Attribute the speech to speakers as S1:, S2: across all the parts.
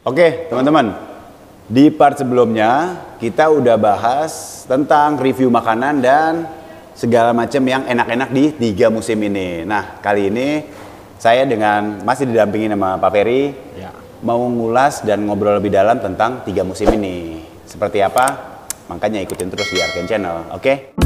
S1: Oke, teman-teman. Di part sebelumnya kita udah bahas tentang review makanan dan segala macam yang enak-enak di 3 musim ini. Nah, kali ini saya masih didampingi sama Pak Ferry ya, mau ngulas dan ngobrol lebih dalam tentang 3 musim ini. Seperti apa? Makanya ikutin terus di Arken Channel, oke?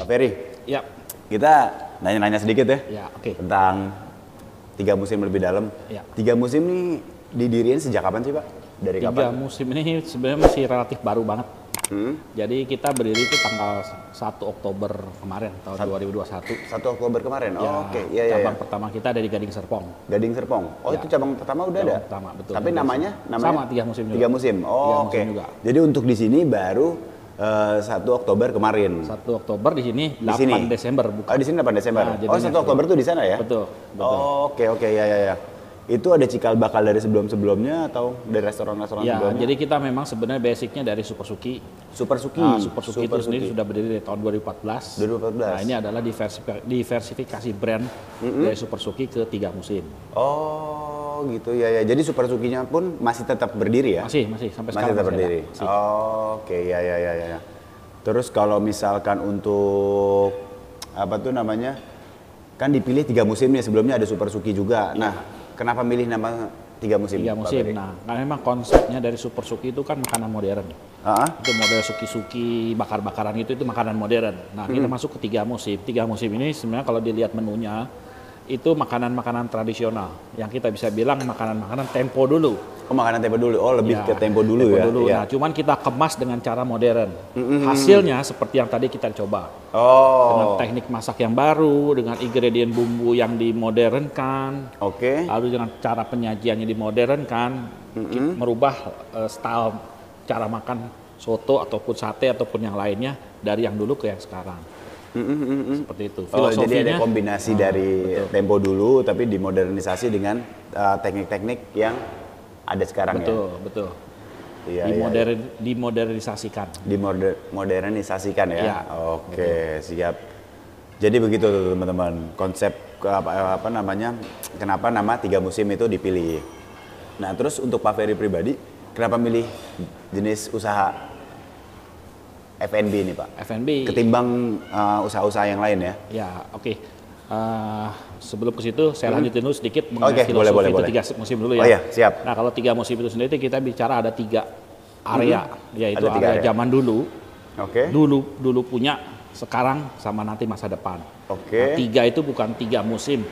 S1: Ferry, ya, kita nanya-nanya sedikit ya, tentang 3 musim lebih dalam. Ya. 3 musim ini didiriin sejak kapan sih Pak? Dari kapan?
S2: 3 musim ini sebenarnya masih relatif baru banget. Jadi kita berdiri itu tanggal 1 Oktober kemarin, tahun 2021.
S1: 1 Oktober kemarin?
S2: Ya,
S1: oke.
S2: Cabang pertama kita ada di Gading Serpong.
S1: Gading Serpong? Oh ya, itu cabang pertama udah ada?
S2: Pertama, betul.
S1: Tapi namanya?
S2: Sama, 3 musim juga.
S1: 3 musim? Oh oke. Jadi untuk di sini baru 1 Oktober kemarin.
S2: 1 Oktober di sini, 8 Desember bukan.
S1: Oh, di sini 8 Desember. Nah, 1 Oktober tuh di sana ya?
S2: Betul.
S1: Oh, oke, ya. Itu ada cikal bakal dari sebelum-sebelumnya atau dari restoran-restoran sebelumnya?
S2: Jadi kita memang sebenarnya basicnya dari Super Suki.
S1: Super Suki.
S2: Nah, Super Suki itu sendiri sudah berdiri dari tahun 2014.
S1: 2014.
S2: Nah, ini adalah diversifikasi brand dari Super Suki ke 3 musim.
S1: Oh, gitu ya. Jadi Super Sukinya pun masih tetap berdiri ya?
S2: Masih sampai sekarang.
S1: Masih tetap berdiri. Oh, oke, ya. Terus kalau misalkan untuk apa tuh namanya? Kan dipilih 3 musim nih, sebelumnya ada Super Suki juga. Nah, kenapa milih nama 3 musim?
S2: 3 musim. Nah, karena memang konsepnya dari Super Suki itu kan makanan modern. Itu model suki-suki, bakar-bakaran itu makanan modern. Nah, kita masuk ke 3 musim. 3 musim ini sebenarnya kalau dilihat menunya itu makanan-makanan tradisional yang kita bisa bilang makanan-makanan tempo dulu.
S1: Oh, makanan tempo dulu. Oh, lebih ke tempo dulu ya.
S2: Nah, cuman kita kemas dengan cara modern. Hasilnya seperti yang tadi kita coba. Dengan teknik masak yang baru, dengan ingredient bumbu yang dimodernkan. Lalu dengan cara penyajiannya dimodernkan, merubah style cara makan soto ataupun sate ataupun yang lainnya dari yang dulu ke yang sekarang. Seperti itu.
S1: Jadi ada kombinasi dari tempo dulu tapi dimodernisasi dengan teknik-teknik yang ada sekarang ya.
S2: Betul.
S1: Dimodernisasikan. Dimodernisasikan ya. Oke, siap. Jadi begitu teman-teman konsep apa namanya? Kenapa nama 3 musim itu dipilih. Nah, terus untuk Pak Ferry pribadi, kenapa milih jenis usaha F&B ini Pak?
S2: F&B
S1: ketimbang usaha-usaha yang lain ya?
S2: Ya, oke. Sebelum ke situ saya lanjutin dulu sedikit mengenai filosofi itu 3 musim dulu ya.
S1: Oh iya, siap.
S2: Nah, kalau 3 musim itu sendiri kita bicara ada 3 area, yaitu area zaman dulu. Dulu punya, sekarang sama nanti masa depan. Nah, 3 itu bukan 3 musim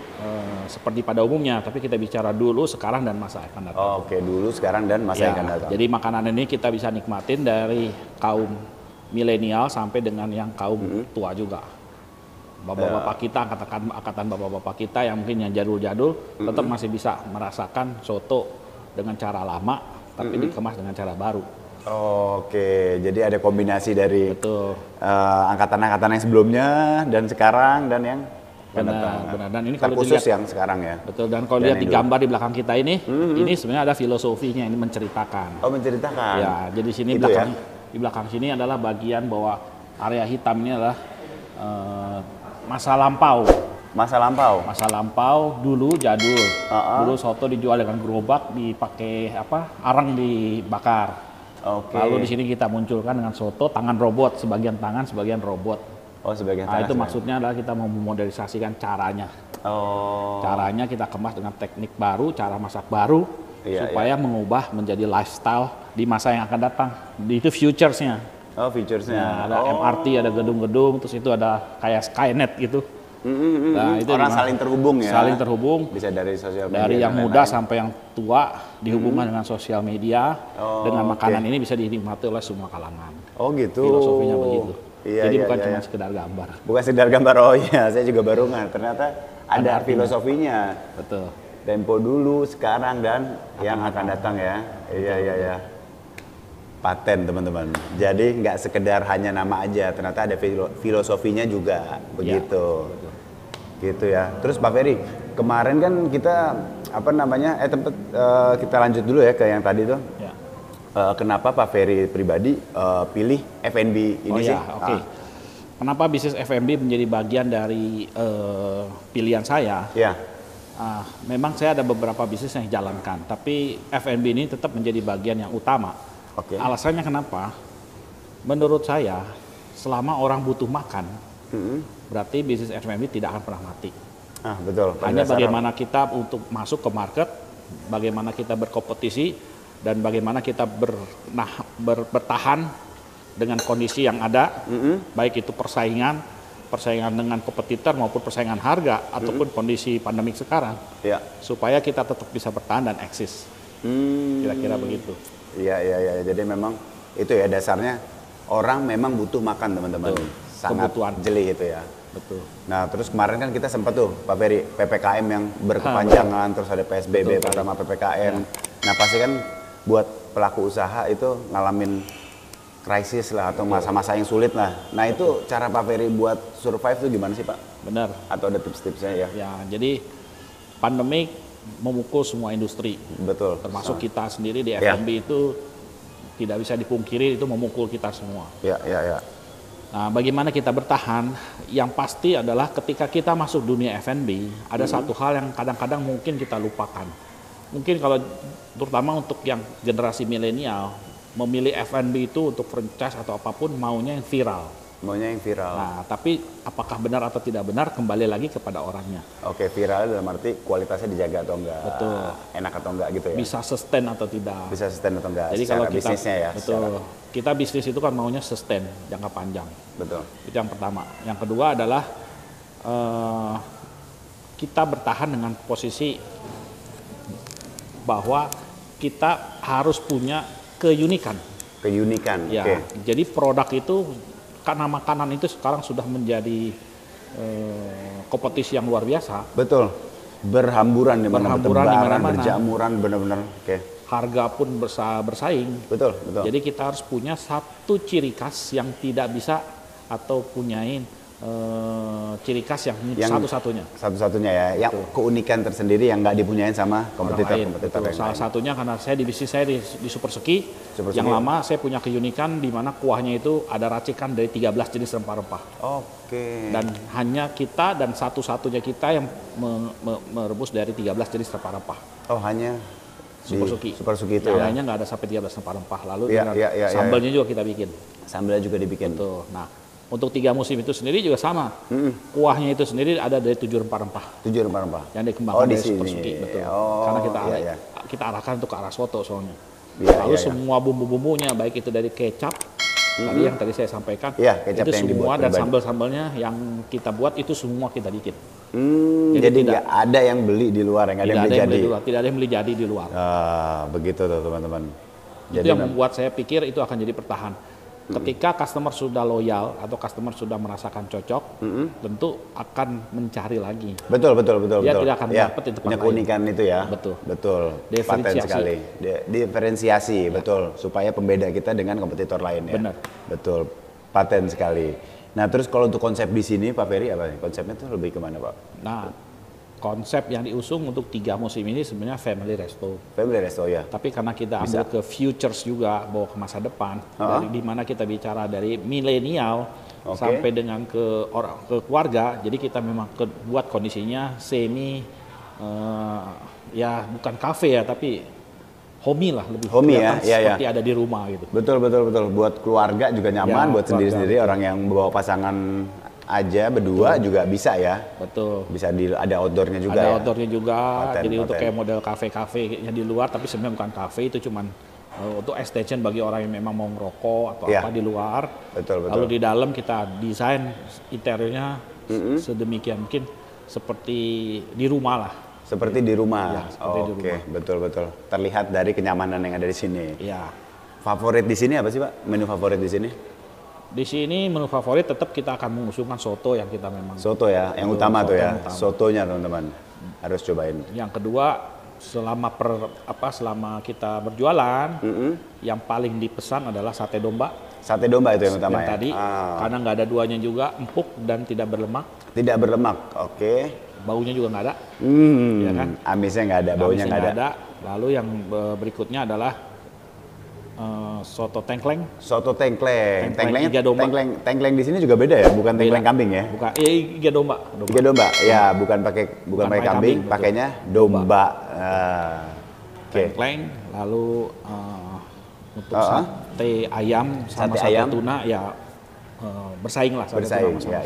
S2: seperti pada umumnya, tapi kita bicara dulu, sekarang dan masa akan datang.
S1: Dulu, sekarang dan masa yang akan datang.
S2: Jadi makanan ini kita bisa nikmatin dari kaum milenial sampai dengan yang kaum tua juga. Bapak-bapak kita, angkatan bapak-bapak kita yang mungkin yang jadul-jadul tetap masih bisa merasakan soto dengan cara lama tapi dikemas dengan cara baru.
S1: Jadi ada kombinasi dari angkatan-angkatan yang sebelumnya dan sekarang dan yang
S2: benar. Dan ini kalau
S1: khusus
S2: dilihat
S1: yang sekarang ya.
S2: Betul, dan kalau lihat di gambar di belakang kita ini sebenarnya ada filosofinya, ini menceritakan.
S1: Menceritakan.
S2: Ya, jadi sini di belakang sini adalah bagian bahwa area hitam ini adalah masa lampau. Masa lampau dulu jadul. Dulu soto dijual dengan gerobak, dipakai arang dibakar. Lalu di sini kita munculkan dengan soto tangan robot, sebagian tangan, sebagian robot.
S1: Sebagian tangan.
S2: Itu maksudnya adalah kita mau memodernisasikan caranya. Caranya kita kemas dengan teknik baru, cara masak baru, supaya mengubah menjadi lifestyle di masa yang akan datang. Itu futuresnya.
S1: Featuresnya.
S2: Ada MRT, ada gedung-gedung, terus itu ada kayak Skynet gitu.
S1: Nah, itu orang saling terhubung ya.
S2: Saling terhubung.
S1: Bisa dari sosial media.
S2: Dari yang muda sampai yang tua dihubungkan dengan sosial media. Dengan makanan ini bisa dinikmati oleh semua kalangan.
S1: Gitu.
S2: Filosofinya begitu. Jadi bukan cuma sekedar gambar.
S1: Bukan sekedar gambar, oh iya, saya juga baru nggak. Ternyata ada filosofinya.
S2: Betul.
S1: Tempo dulu, sekarang, dan yang akan datang ya. Iya. Paten teman-teman. Jadi nggak sekedar hanya nama aja, ternyata ada filosofinya juga. Begitu. Gitu ya. Terus Pak Ferry, kemarin kan kita kita lanjut dulu ya ke yang tadi tuh. Ya. Kenapa Pak Ferry pribadi pilih F&B ini sih?
S2: Oke. Kenapa bisnis F&B menjadi bagian dari pilihan saya? Ya. Memang saya ada beberapa bisnis yang dijalankan, tapi F&B ini tetap menjadi bagian yang utama. Alasannya kenapa? Menurut saya, selama orang butuh makan, berarti bisnis F&B tidak akan pernah mati.
S1: Betul.
S2: Hanya bagaimana kita untuk masuk ke market, bagaimana kita berkompetisi, dan bagaimana kita bertahan dengan kondisi yang ada, baik itu persaingan dengan kompetitor maupun persaingan harga ataupun kondisi pandemik sekarang, supaya kita tetap bisa bertahan dan eksis. Kira-kira begitu.
S1: Iya. Jadi memang itu ya dasarnya orang memang butuh makan teman-teman. Sangat kebutuhan. Jeli itu ya.
S2: Betul.
S1: Nah terus kemarin kan kita sempat tuh Pak Ferry PPKM yang berkepanjangan, terus ada PSBB pertama PPKM. Nah pasti kan buat pelaku usaha itu ngalamin krisis lah atau masa-masa yang sulit lah. Nah itu cara Pak Ferry buat survive tuh gimana sih Pak?
S2: Benar.
S1: Atau ada tips-tipsnya ya?
S2: Ya, jadi pandemik memukul semua industri.
S1: Betul.
S2: Termasuk kita sendiri di F&B itu tidak bisa dipungkiri itu memukul kita semua.
S1: Ya.
S2: Nah, bagaimana kita bertahan? Yang pasti adalah ketika kita masuk dunia F&B, ada satu hal yang kadang-kadang mungkin kita lupakan. Mungkin kalau terutama untuk yang generasi milenial, memilih F&B itu untuk franchise atau apapun maunya yang viral. Nah, tapi apakah benar atau tidak benar kembali lagi kepada orangnya.
S1: Oke, viral dalam arti kualitasnya dijaga atau enggak.
S2: Betul.
S1: Enak atau enggak gitu ya.
S2: Bisa sustain atau tidak.
S1: Bisa sustain atau enggak.
S2: Jadi kalau kita
S1: bisnisnya ya.
S2: Betul. Kita bisnis itu kan maunya sustain jangka panjang.
S1: Betul.
S2: Itu yang pertama. Yang kedua adalah kita bertahan dengan posisi bahwa kita harus punya keunikan. Ya. Okay. Jadi produk itu karena makanan itu sekarang sudah menjadi kompetisi yang luar biasa.
S1: Betul. Berhamburan di mana-mana, berjamuran benar-benar.
S2: Harga pun bersaing.
S1: Betul.
S2: Jadi kita harus punya satu ciri khas yang tidak bisa atau punyain ciri khas yang satu-satunya.
S1: Satu-satunya ya, yang keunikan tersendiri yang nggak dipunyain sama kompetitor lain.
S2: Salah satunya karena saya di bisnis saya di Super Seki, yang lama saya punya keunikan di mana kuahnya itu ada racikan dari 13 jenis rempah-rempah.
S1: Oke.
S2: Dan hanya kita dan satu-satunya kita yang merebus dari 13 jenis rempah-rempah.
S1: Oh, hanya
S2: Super Suki itu
S1: ya.
S2: Lainnya nggak ada sampai 13 rempah-rempah. Lalu sambalnya juga kita bikin.
S1: Sambalnya juga dibikin.
S2: Betul. Nah, untuk 3 musim itu sendiri juga sama. Kuahnya itu sendiri ada dari 7 rempah-rempah.
S1: 7 rempah-rempah.
S2: Yang dikembangkan dari Super Suki, betul. Karena kita arahkan untuk ke arah soto soalnya. Lalu semua bumbu-bumbunya baik itu dari kecap tadi yang tadi saya sampaikan, itu semua dan sambal-sambalnya yang kita buat itu semua kita bikin.
S1: Jadi nggak ada yang beli di luar, nggak ada yang beli jadi.
S2: Tidak ada yang beli jadi di luar.
S1: Begitu tuh teman-teman.
S2: Itu yang membuat saya pikir itu akan jadi bertahan. Ketika customer sudah loyal atau customer sudah merasakan cocok, tentu akan mencari lagi.
S1: Betul.
S2: Dia tidak akan dapat di tempat lain.
S1: Keunikan itu ya.
S2: Betul.
S1: Paten sekali. Diferensiasi, betul. Supaya pembeda kita dengan kompetitor lain ya.
S2: Benar.
S1: Betul. Paten sekali. Nah terus kalau untuk konsep di sini Pak Ferry apa nih? Konsepnya tuh lebih kemana Pak?
S2: Nah, konsep yang diusung untuk 3 musim ini sebenarnya family resto.
S1: Family resto ya.
S2: Tapi karena kita ambil ke futures juga, bawa ke masa depan, dari di mana kita bicara dari milenial sampai dengan ke keluarga, jadi kita memang buat kondisinya semi ya bukan kafe ya, tapi homey lah, lebih
S1: homey ya,
S2: seperti ada di rumah gitu.
S1: Betul. Buat keluarga juga nyaman, buat sendiri-sendiri orang yang bawa pasangan aja berdua juga bisa ya.
S2: Betul.
S1: Bisa ada outdoornya juga.
S2: Ada outdoornya juga. Jadi untuk kayak model kafe-kafe yang di luar, tapi sebenarnya bukan kafe, itu cuman untuk extension bagi orang yang memang mau ngerokok atau apa di luar. Betul. Lalu di dalam kita desain interiornya sedemikian mungkin seperti di rumah lah.
S1: Seperti di rumah. Oke, betul. Terlihat dari kenyamanan yang ada di sini.
S2: Iya.
S1: Favorit di sini apa sih Pak? Menu favorit di sini?
S2: Di sini menu favorit tetap kita akan mengusulkan soto yang kita memang.
S1: Soto ya, yang utama tuh ya. Sotonya teman-teman harus cobain.
S2: Yang kedua, selama kita berjualan, yang paling dipesan adalah sate domba.
S1: Sate domba itu yang utama ya?
S2: Tadi, karena nggak ada duanya juga, empuk dan tidak berlemak.
S1: Tidak berlemak, oke.
S2: Baunya juga nggak ada. Ya kan?
S1: Amisnya nggak ada, baunya nggak ada.
S2: Lalu yang berikutnya adalah soto tengkleng.
S1: Soto tengkleng. Tengkleng di sini juga beda ya, bukan
S2: beda.
S1: Tengkleng kambing ya?
S2: Bukan, iga domba.
S1: Iga domba, ya bukan pakai kambing, pakainya domba.
S2: Okay. Tengkleng, lalu untuk sate ayam sama sate tuna ya bersaing lah.
S1: Bersaing,
S2: ya.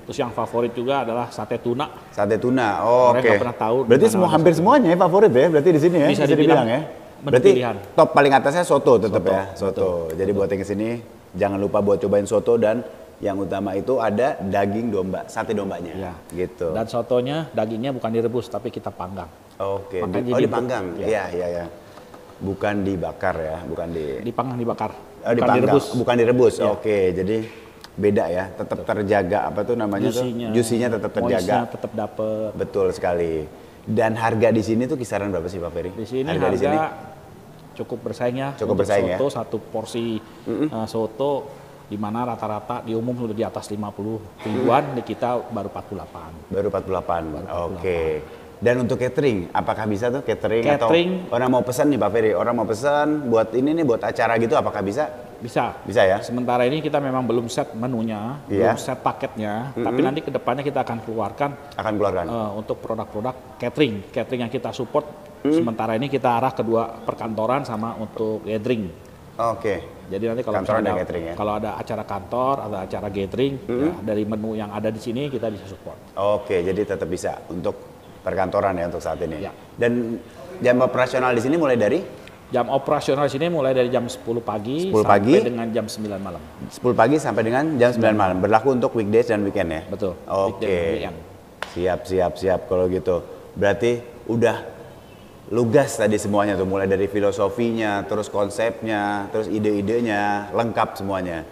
S2: Terus yang favorit juga adalah sate tuna.
S1: Sate tuna,
S2: oke. Nggak pernah tahu.
S1: Berarti hampir semuanya ya favorit ya, berarti di sini ya?
S2: Bisa dibilang
S1: ya? Berarti
S2: pilihan.
S1: Top paling atasnya soto tetap ya, soto. Jadi buat yang kesini jangan lupa buat cobain soto dan yang utama itu ada daging domba, sate dombanya. Ya. Gitu.
S2: Dan sotonya dagingnya bukan direbus tapi kita panggang.
S1: Oke. Dipanggang. Iya. Bukan dibakar ya, bukan
S2: dipanggang dibakar.
S1: Bukan direbus. Ya. Oke, jadi beda ya, tetap terjaga apa tuh namanya juicy-nya tetap terjaga.
S2: Tetap dapet.
S1: Betul sekali. Dan harga di sini tuh kisaran berapa sih Pak Ferry?
S2: Di sini harga cukup bersaing ya.
S1: Cukup bersaing
S2: soto, ya. Satu porsi soto di mana rata-rata di umum sudah di atas 50 ribuan, di kita baru 48.
S1: Baru 48. Oke. Dan untuk catering, apakah bisa tuh catering atau orang mau pesan nih Pak Ferry, orang mau pesan buat ini nih buat acara gitu, apakah bisa?
S2: Bisa.
S1: Bisa ya?
S2: Sementara ini kita memang belum set menunya, belum set paketnya, tapi nanti kedepannya kita akan keluarkan untuk produk-produk catering yang kita support. Sementara ini kita arah kedua perkantoran sama untuk gathering.
S1: Oke.
S2: Jadi nanti kalau ada acara kantor, ada acara gathering, ya, dari menu yang ada di sini kita bisa support.
S1: Oke, jadi tetap bisa untuk perkantoran ya untuk saat ini.
S2: Ya.
S1: Dan jam operasional di sini mulai dari?
S2: Jam operasional di sini mulai dari jam 10 pagi sampai dengan jam 9 malam.
S1: 10 pagi sampai dengan jam 9 malam. Berlaku untuk weekdays dan weekend ya?
S2: Betul.
S1: Oke. Siap kalau gitu. Berarti udah lugas tadi semuanya tuh, mulai dari filosofinya, terus konsepnya, terus ide-idenya, lengkap semuanya.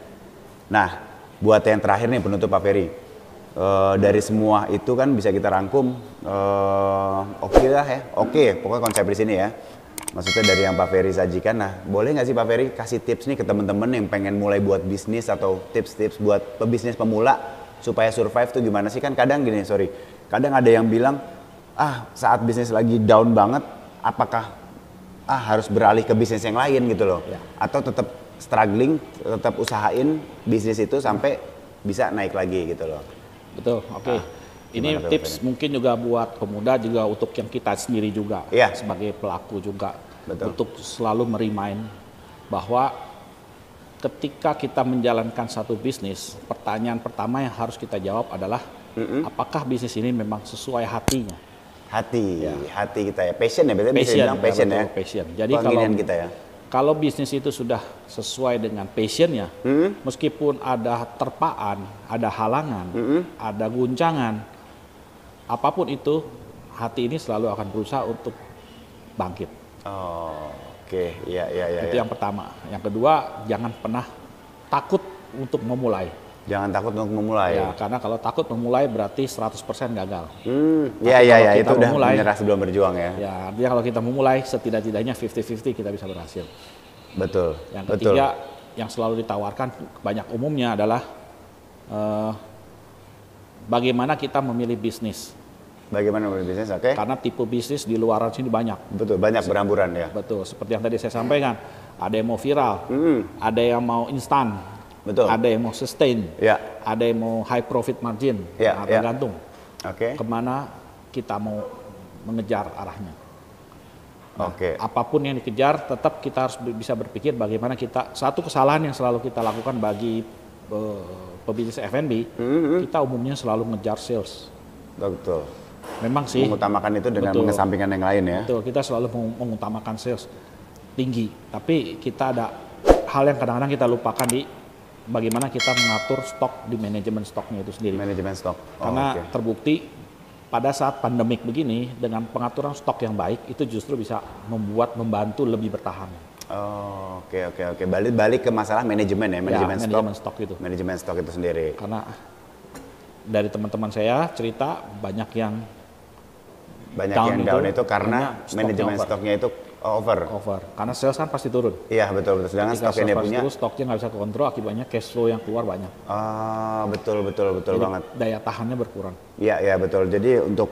S1: Nah, buat yang terakhir nih penutup Pak Ferry. Dari semua itu kan bisa kita rangkum oke lah ya. Oke, pokoknya konsep di sini ya. Maksudnya dari yang Pak Ferry sajikan. Nah, boleh nggak sih Pak Ferry kasih tips nih ke teman-teman yang pengen mulai buat bisnis atau tips-tips buat pebisnis pemula supaya survive tuh gimana sih? Kan kadang gini, kadang ada yang bilang, saat bisnis lagi down banget, apakah harus beralih ke bisnis yang lain gitu loh? Ya. Atau tetap struggling, tetap usahain bisnis itu sampai bisa naik lagi gitu loh?
S2: Betul, oke. Ini tips mungkin juga buat pemuda, juga untuk yang kita sendiri juga sebagai pelaku juga.
S1: Betul.
S2: Untuk selalu merimain bahwa ketika kita menjalankan satu bisnis, pertanyaan pertama yang harus kita jawab adalah apakah bisnis ini memang sesuai hatinya? Hati kita ya, passion ya, berarti bisa bilang passion ya. Passion. Jadi
S1: kita ya.
S2: Kalau bisnis itu sudah sesuai dengan passionnya, meskipun ada terpaan, ada halangan, ada guncangan, apapun itu, hati ini selalu akan berusaha untuk bangkit.
S1: Oke.
S2: Itu yang pertama. Yang kedua, jangan pernah takut untuk memulai.
S1: Jangan takut untuk memulai.
S2: Ya, karena kalau takut memulai berarti 100% gagal.
S1: Iya, itu udah menyerah sebelum berjuang ya.
S2: Ya, artinya kalau kita memulai setidak-tidaknya 50-50 kita bisa berhasil.
S1: Betul.
S2: Yang ketiga, yang selalu ditawarkan banyak umumnya adalah bagaimana kita memilih bisnis.
S1: Bagaimana memilih bisnis, oke?
S2: Karena tipe bisnis di luar sini banyak.
S1: Betul, banyak berhamburan ya.
S2: Betul, seperti yang tadi saya sampaikan. Ada yang mau viral, ada yang mau instan,
S1: betul.
S2: Ada yang mau sustain, ada yang mau high profit margin, tergantung kemana kita mau mengejar arahnya. Apapun yang dikejar, tetap kita harus bisa berpikir bagaimana satu kesalahan yang selalu kita lakukan bagi pebisnis F&B, kita umumnya selalu ngejar sales.
S1: Betul.
S2: Memang sih.
S1: Mengutamakan itu dengan mengesampingkan yang lain ya.
S2: Betul, kita selalu mengutamakan sales tinggi, tapi kita ada hal yang kadang-kadang kita lupakan di bagaimana kita mengatur stok di manajemen stoknya itu sendiri.
S1: Manajemen stok.
S2: Karena terbukti pada saat pandemik begini dengan pengaturan stok yang baik itu justru bisa membantu lebih bertahan.
S1: Oh, oke. Balik ke masalah manajemen ya, manajemen
S2: stok itu.
S1: Manajemen stok itu sendiri.
S2: Karena dari teman-teman saya cerita banyak yang down itu karena manajemen stoknya itu over. Karena sales kan pasti turun.
S1: Iya, betul. Sedangkan stok yang dia punya,
S2: stoknya nggak bisa kontrol, akibatnya cash flow yang keluar banyak.
S1: Betul banget.
S2: Daya tahannya berkurang.
S1: Iya, betul. Jadi untuk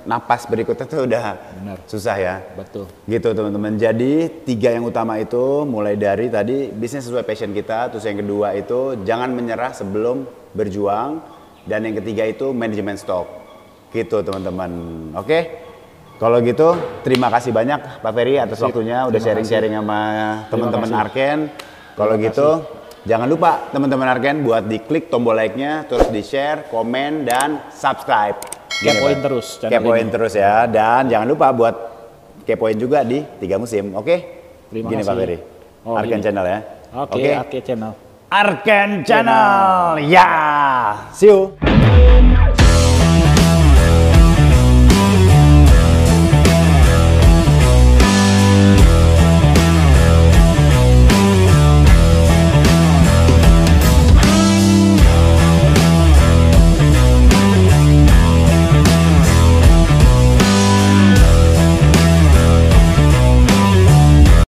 S1: napas berikutnya tuh udah susah ya.
S2: Betul.
S1: Gitu teman-teman. Jadi 3 yang utama itu mulai dari tadi bisnis sesuai passion kita, terus yang kedua itu jangan menyerah sebelum berjuang, dan yang ketiga itu manajemen stok. Gitu teman-teman. Oke? Kalau gitu, terima kasih banyak Pak Ferry atas waktunya, udah sharing-sharing sama teman-teman Arken. Kalau gitu, jangan lupa teman-teman Arken buat diklik tombol like-nya, terus di-share, komen, dan subscribe. Kepoin terus ya, dan jangan lupa buat kepoin juga di 3 musim, oke?
S2: Terima kasih.
S1: Pak Ferry, Arken Channel ya.
S2: Oke, Arken Channel.
S1: Arken Channel, ya, see you.